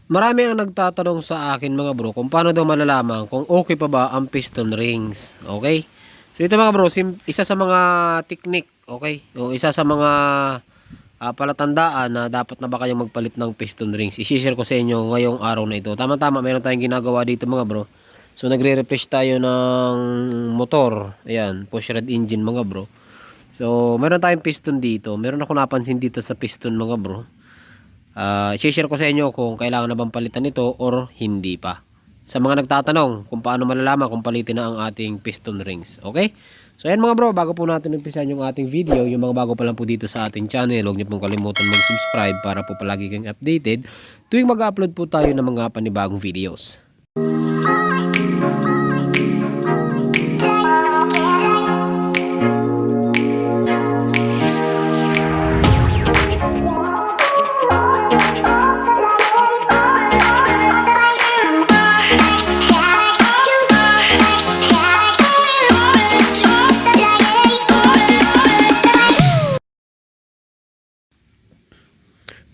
Marami ang nagtatanong sa akin mga bro kung paano daw malalaman kung okay pa ba ang piston rings. Okay? So ito mga bro, isa sa mga technique, okay? O isa sa mga palatandaan na dapat na ba kayong magpalit ng piston rings. I-share ko sa inyo ngayong araw na ito. Tama-tama, meron tayong ginagawa dito mga bro. So nagre-refresh tayo ng motor. Ayan, push rod engine mga bro. So meron tayong piston dito. Meron ako napansin dito sa piston mga bro. I-share ko sa inyo kung kailangan na bang palitan ito or hindi pa. Sa mga nagtatanong kung paano malalaman kung palitin na ang ating piston rings. Okay? So ayan mga bro, bago po natin umpisan yung ating video, yung mga bago pa lang po dito sa ating channel, huwag niyo pong kalimutan mag-subscribe para po palagi kayong updated tuwing mag-upload po tayo ng mga panibagong videos.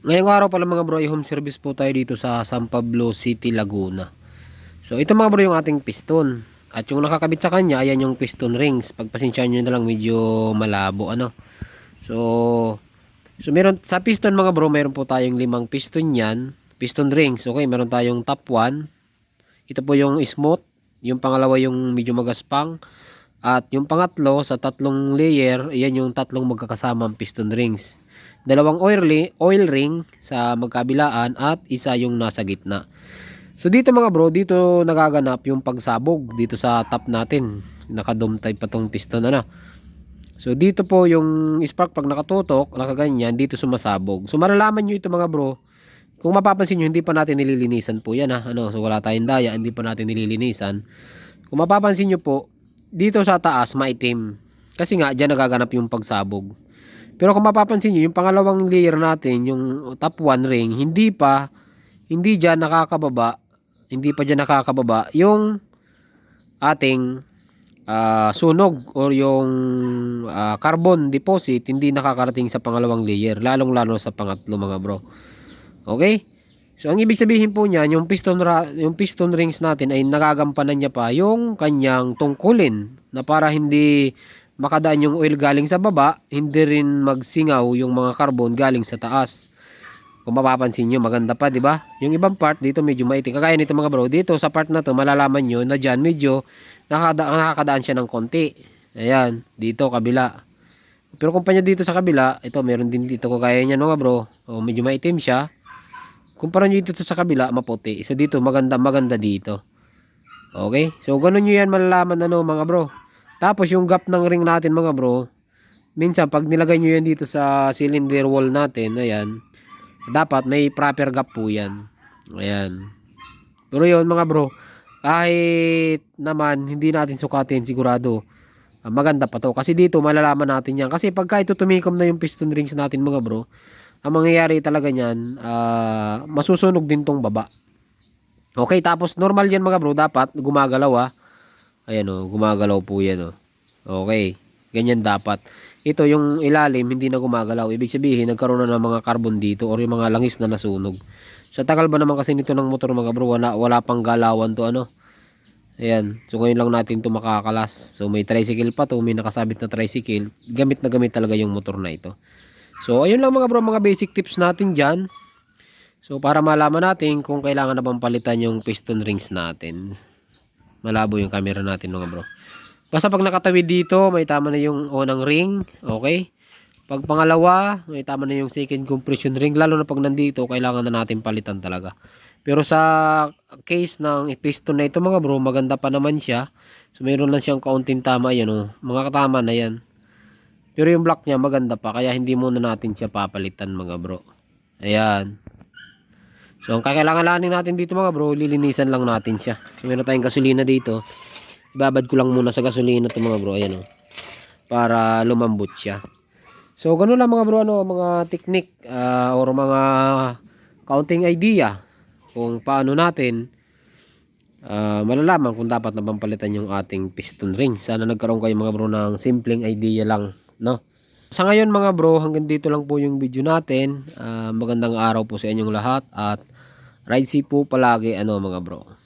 Ngayong araw pala mga bro, home service po tayo dito sa San Pablo City, Laguna. So ito mga bro yung ating piston. At yung nakakabit sa kanya, ayan yung piston rings. Pagpasensyahan nyo na lang, medyo malabo ano. So meron sa piston mga bro, meron po tayong 5 piston yan. Piston rings, okay, meron tayong top 1. Ito po yung smooth. Yung pangalawa yung medyo magaspang. At yung pangatlo, sa tatlong layer, ayan yung tatlong magkakasamang piston rings. Dalawang oil ring sa magkabilaan at isa yung nasa gitna. So dito mga bro, dito nagaganap yung pagsabog dito sa top natin. Naka-dome type pa tong piston ano. So dito po yung spark pag nakatutok, nakaganyan, dito sumasabog. So malalaman nyo ito mga bro. Kung mapapansin nyo, hindi pa natin nililinisan po yan ha. Ano? So wala tayong daya, hindi pa natin nililinisan. Kung mapapansin nyo po, dito sa taas maitim. Kasi nga dyan nagaganap yung pagsabog. Pero kung mapapansin nyo, yung pangalawang layer natin, yung top 1 ring, hindi pa dyan nakakababa, yung ating sunog or yung carbon deposit, hindi nakakarating sa pangalawang layer, lalong lalo sa pangatlo mga bro. Okay? So ang ibig sabihin po niyan, yung piston rings natin ay nagagampanan niya pa yung kanyang tungkulin na para hindi makadaan yung oil galing sa baba, hindi rin magsingaw yung mga carbon galing sa taas. Kung mapapansin nyo, maganda pa, di ba? Yung ibang part dito medyo maitim. Kagaya nito mga bro, dito sa part na to, malalaman nyo na dyan medyo nakakadaan siya ng konti. Ayan, dito kabila. Pero kung pa nyo dito sa kabila, ito meron din dito kagaya niyan mga bro. O, medyo maitim siya. Kumpara nyo dito sa kabila, maputi. So dito, maganda dito. Okay? So ganun nyo yan malalaman ano mga bro. Tapos yung gap ng ring natin mga bro, minsan pag nilagay nyo yan dito sa cylinder wall natin, ayan, dapat may proper gap po yan. Ayan. Pero yun mga bro, kahit naman hindi natin sukatin sigurado, maganda pa to. Kasi dito malalaman natin yan. Kasi pagka ito tumikom na yung piston rings natin mga bro, ang mangyayari talaga nyan, masusunog din tong baba. Okay, tapos normal yan mga bro, dapat gumagalaw. Ayan o, gumagalaw po yan o. Okay, ganyan dapat. Ito yung ilalim, hindi na gumagalaw. Ibig sabihin, nagkaroon na ng mga carbon dito or yung mga langis na nasunog. Sa tagal ba naman kasi nito ng motor mga bro, wala pang galawan to ano. Ayan, so ngayon lang natin to makakalas. So may tricycle pa to, may nakasabit na tricycle. Gamit na gamit talaga yung motor na ito. So ayun lang mga bro, mga basic tips natin dyan. So para malaman natin kung kailangan na bang palitan yung piston rings natin. Malabo yung camera natin mga bro. Basta pag nakatawid dito, may tama na yung unang ring. Okay. Pag pangalawa, may tama na yung second compression ring. Lalo na pag nandito, kailangan na natin palitan talaga. Pero sa case ng piston na ito mga bro, maganda pa naman siya. So mayroon lang siyang kaunting tama yan o. Mga katama na yan. Pero yung block niya maganda pa. Kaya hindi muna natin siya papalitan mga bro. Ayan. So ang kakailanganin natin dito mga bro, lilinisan lang natin siya. So meron tayong gasolina dito. Ibabad ko lang muna sa gasolina to mga bro, ayan o. Para lumambot siya. So ganoon lang mga bro, ano, mga technique or mga counting idea kung paano natin malalaman kung dapat na bang palitan yung ating piston ring. Sana nagkaroon kayo mga bro ng simpleng idea lang, no? Sa ngayon mga bro, hanggang dito lang po yung video natin. Magandang araw po sa inyong lahat at Ride safe po palagi ano mga bro.